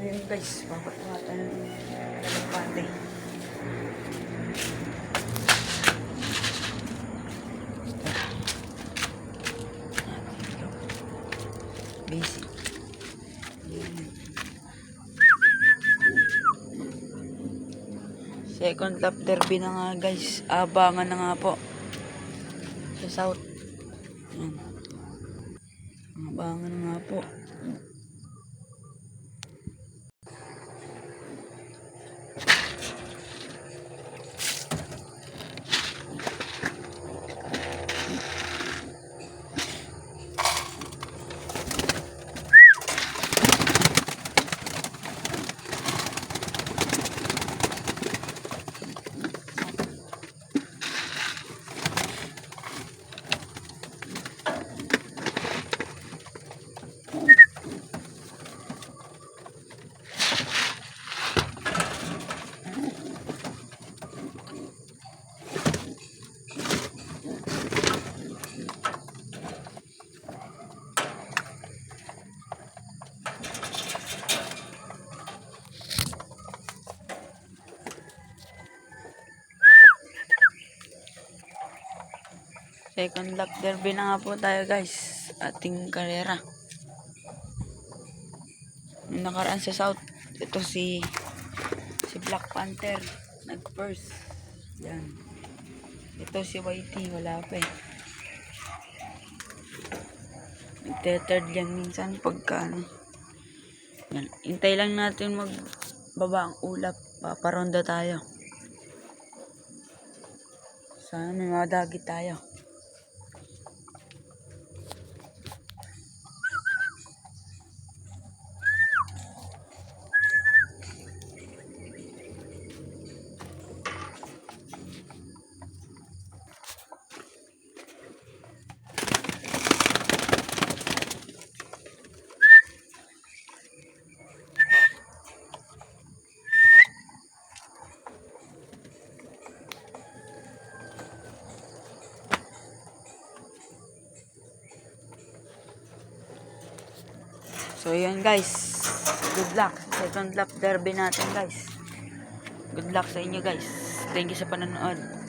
Ayun guys, papakuha tayo ng kalapate. Basic. Second lap derby na nga guys. Abangan na nga po. Sa South. Yan. Abangan na nga po. Second lap derby na nga po tayo guys. Ating karera. Yung nakaraan sa South. Ito si Black Panther. Nag-first. Yan. Ito si YT. Wala pa eh. Nagte-third yan minsan pagka ano. Yan. Hintay lang natin magbaba ang ulap. Paparonda tayo. Sana may madagit tayo. So yun guys, good luck second lap derby natin guys. Good luck sa inyo guys. Thank you sa panonood.